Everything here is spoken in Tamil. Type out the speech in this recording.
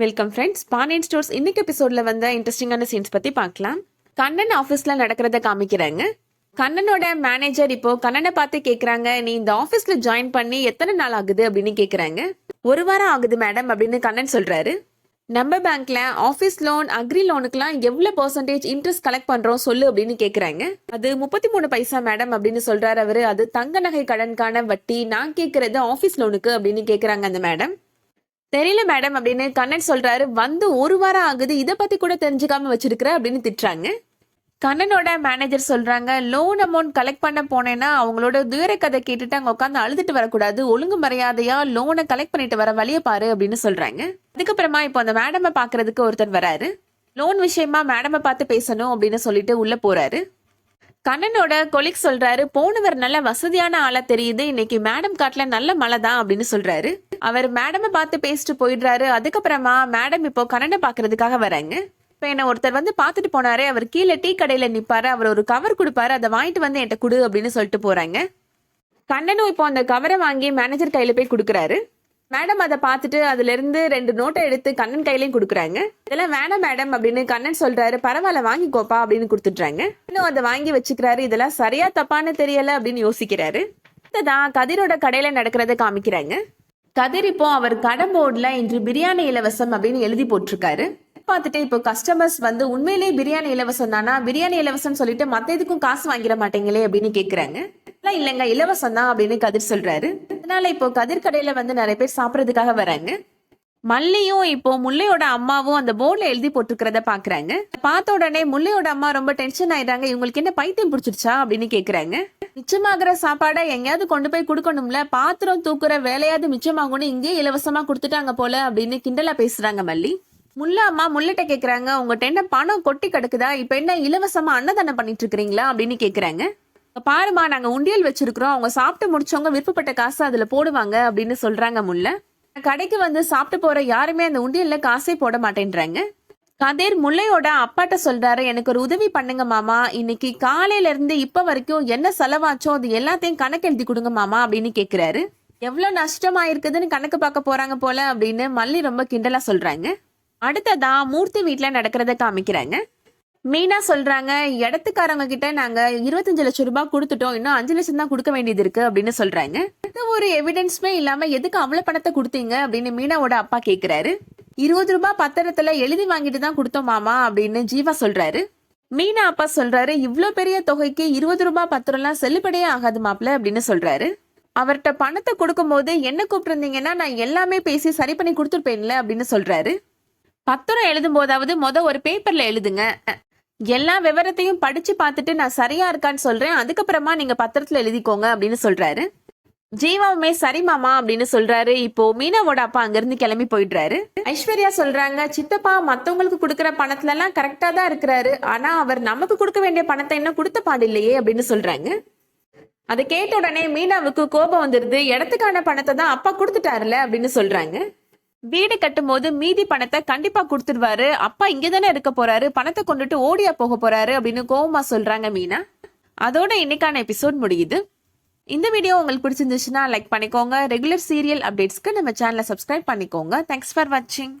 Welcome friends. பாண்டியன் ஸ்டோர்ஸ் இன்னைக்கு எபிசோட்ல வந்த இன்ட்ரெஸ்டிங்கான சீன்ஸ் பத்தி பார்க்கலாம். கண்ணன் ஆஃபீஸ்ல நடக்கிறத காமிக்கிறாங்க. கண்ணனோட மேனேஜர் இப்போ கண்ணனை பார்த்து கேக்குறாங்க, நீ இந்த ஆஃபீஸ்ல ஜாயின் பண்ணி எத்தனை நாள் ஆகுது அப்படின்னு கேக்குறாங்க. 1 வாரம் ஆகுது மேடம் அப்படின்னு கண்ணன் சொல்றாரு. நம்ம பேங்க்ல ஆஃபீஸ் லோன், அக்ரி லோனுக்குலாம் எவ்வளவு பெர்சன்டேஜ் இன்ட்ரெஸ்ட் கலெக்ட் பண்றோம் சொல்லு அப்படின்னு கேக்குறாங்க. அது 33 பைசா மேடம் அப்படின்னு சொல்றாரு அவரு. அது தங்க நகை கடனுக்கான வட்டி, நான் கேக்குறது ஆஃபீஸ் லோனுக்கு அப்படின்னு கேக்குறாங்க அந்த மேடம். தெரியல மேடம் அப்படின்னு கண்ணன் சொல்றாரு. வந்து 1 வாரம் ஆகுது, இதை பத்தி கூட தெரிஞ்சுக்காம வச்சிருக்கிற அப்படின்னு திட்டுறாங்க. கண்ணனோட மேனேஜர் சொல்றாங்க, லோன் அமௌண்ட் கலெக்ட் பண்ண போனேன்னா அவங்களோட துயர கதை கேட்டுட்டு அங்க உட்காந்து அழுதுட்டு வரக்கூடாது, ஒழுங்கு மரியாதையா லோனை கலெக்ட் பண்ணிட்டு வர வழிய பாரு அப்படின்னு சொல்றாங்க. அதுக்கப்புறமா இப்போ அந்த மேடமை பாக்குறதுக்கு ஒருத்தர் வராரு. லோன் விஷயமா மேடமை பார்த்து பேசணும் அப்படின்னு சொல்லிட்டு உள்ள போறாரு. கண்ணனோட கொலிக் சொல்றாரு, போனவர் நல்ல வசதியான ஆளா தெரியுது, இன்னைக்கு மேடம் காட்டுல நல்ல மழை தான் அப்படின்னு சொல்றாரு. அவர் மேடமை பார்த்து பேசிட்டு போயிடுறாரு. அதுக்கப்புறமா மேடம் இப்போ கண்ணனை பாக்குறதுக்காக வராங்க. இப்ப என்ன ஒருத்தர் வந்து பாத்துட்டு போனாரு, அவர் கீழே டீ கடையில நிப்பாரு, அவர் ஒரு கவர் கொடுப்பாரு, அதை வாங்கிட்டு வந்து என்கிட்ட கொடு அப்படின்னு சொல்லிட்டு போறாங்க. கண்ணனும் இப்போ அந்த கவரை வாங்கி மேனேஜர் கையில போய் கொடுக்குறாரு. மேடம் அதை பார்த்துட்டு அதுல இருந்து 2 நோட்டை எடுத்து கண்ணன் கையிலையும் கொடுக்குறாங்க. இதெல்லாம் வேணாம் மேடம் அப்படின்னு கண்ணன் சொல்றாரு. பரவாயில்ல வாங்கிக்கோப்பா அப்படின்னு கொடுத்துட்றாங்க. இன்னும் அதை வாங்கி வச்சுக்கிறாரு. இதெல்லாம் சரியா தப்பான்னு தெரியல அப்படின்னு யோசிக்கிறாரு. தான் கதிரோட கடையில நடக்கிறத காமிக்கிறாங்க. கதிர் இப்போ அவர் கடை போர்டுல இன்று பிரியாணி இலவசம் அப்படின்னு எழுதி போட்டிருக்காரு. பார்த்துட்டு இப்போ கஸ்டமர்ஸ் வந்து உண்மையிலேயே பிரியாணி இலவசம் தானா, பிரியாணி இலவசம் சொல்லிட்டு மத்த எதுக்கும் காசு வாங்கிட மாட்டீங்களே அப்படின்னு கேக்குறாங்க. இல்லைங்க இலவசம் தான் அப்படின்னு கதிர் சொல்றாரு. அதனால இப்போ கதிர் கடையில வந்து நிறைய பேர் சாப்பிடறதுக்காக வராங்க. மல்லியும் இப்போ முல்லையோட அம்மாவும் அந்த போர்ட்ல எழுதி போட்டுருக்கிறத பாக்குறாங்க. பார்த்த உடனே முல்லையோட அம்மா ரொம்ப டென்ஷன் ஆயிடுறாங்க. இவங்களுக்கு என்ன பைத்தியம் பிடிச்சிருச்சா அப்படின்னு கேக்குறாங்க. மிச்சமாகிற சாப்பாடை எங்கேயாவது கொண்டு போய் கொடுக்கணும்ல, பாத்திரம் தூக்குற வேலையாவது மிச்சமாகணும், இங்கே இலவசமா கொடுத்துட்டாங்க போல அப்படின்னு கிண்டலா பேசுறாங்க மல்லி. முல்லை அம்மா முல்லைட்ட கேக்குறாங்க, உங்ககிட்ட என்ன பணம் கொட்டி கிடக்குதா, இப்ப என்ன இலவசமா அன்னதானம் பண்ணிட்டு இருக்கிறீங்களா அப்படின்னு கேக்குறாங்க. பாருமா, நாங்க உண்டியல் வச்சிருக்கிறோம், அவங்க சாப்பிட்டு முடிச்சவங்க விருப்பப்பட்ட காசு அதுல போடுவாங்க அப்படின்னு சொல்றாங்க முல்லை. கடைக்கு வந்து சாப்பிட்டு போற யாருமே அந்த உண்டியல்ல காசே போட மாட்டேன்றாங்க. கதிர் முல்லையோட அப்பாட்ட சொல்றாரு, எனக்கு ஒரு உதவி பண்ணுங்க மாமா, இன்னைக்கு காலையில இருந்து இப்ப வரைக்கும் என்ன செலவாச்சோ அது எல்லாத்தையும் கணக்கு எழுதி கொடுங்க மாமா அப்படின்னு கேக்குறாரு. எவ்வளவு நஷ்டமா இருக்குதுன்னு கணக்கு பார்க்க போறாங்க போல அப்படின்னு மல்லி ரொம்ப கிண்டலா சொல்றாங்க. அடுத்ததா மூர்த்தி வீட்டுல நடக்கிறத காமிக்கிறாங்க. மீனா சொல்றாங்க, இடத்துக்காரங்க கிட்ட நாங்க 25 லட்சம் ரூபாய் கொடுத்துட்டோம், இன்னும் 5 லட்சம் தான் கொடுக்க வேண்டியது இருக்கு அப்படின்னு சொல்றாங்க. ஒரு எவிடன்ஸ்மே இல்லாம எதுக்கு அவ்வளவு பணத்தை கொடுத்தீங்க அப்படின்னு மீனாவோட அப்பா கேக்குறாரு. 20 ரூபாய் பத்திரத்துல எழுதி வாங்கிட்டு தான் கொடுத்தோம் மாமா அப்படின்னு ஜீவா சொல்றாரு. மீனா அப்பா சொல்றாரு, இவ்வளவு பெரிய தொகைக்கு 20 ரூபாய் பத்திரம் எல்லாம் செல்லுபடியே ஆகாது மாப்ள அப்படின்னு சொல்றாரு. அவர்கிட்ட பணத்தை கொடுக்கும் போது என்ன கூப்பிட்டுருந்தீங்கன்னா நான் எல்லாமே பேசி சரி பண்ணி கொடுத்துருப்பேன்ல அப்படின்னு சொல்றாரு. பத்திரம் எழுதும் போதாவது ஒரு பேப்பர்ல எழுதுங்க, எல்லா விவரத்தையும் படிச்சு பார்த்துட்டு நான் சரியா இருக்கான்னு சொல்றேன், அதுக்கப்புறமா நீங்க பத்திரத்துல எழுதிக்கோங்க அப்படின்னு சொல்றாரு. ஜீவாவுமே சரி மாமா அப்படின்னு சொல்றாரு. இப்போ மீனாவோட அப்பா அங்கிருந்து கிளம்பி போயிடுறாரு. ஐஸ்வர்யா சொல்றாங்க, சித்தப்பா மத்தவங்களுக்கு கொடுக்கற பணத்துல எல்லாம் கரெக்டா தான் இருக்கிறாரு, ஆனா அவர் நமக்கு கொடுக்க வேண்டிய பணத்தை இன்னும் கொடுத்த பாடு இல்லையே அப்படின்னு சொல்றாங்க. அதை கேட்ட உடனே மீனாவுக்கு கோபம் வந்துருது. இடத்துக்கான பணத்தை தான் அப்பா கொடுத்துட்டாருல அப்படின்னு சொல்றாங்க. வீடு கட்டும் போது மீதி பணத்தை கண்டிப்பா கொடுத்துருவாரு, அப்பா இங்கதானே இருக்க போறாரு, பணத்தை கொண்டுட்டு ஓடியா போக போறாரு அப்படின்னு கோவமா சொல்றாங்க மீனா. அதோட இன்னைக்கான எபிசோட் முடியுது. இந்த வீடியோ உங்களுக்கு பிடிச்சிருந்துச்சுன்னா லைக் பண்ணிக்கோங்க. ரெகுலர் சீரியல் அப்டேட்ஸ்க்கு நம்ம சேனலை சப்ஸ்கிரைப் பண்ணிக்கோங்க. தேங்க்ஸ் ஃபார் வாட்சிங்.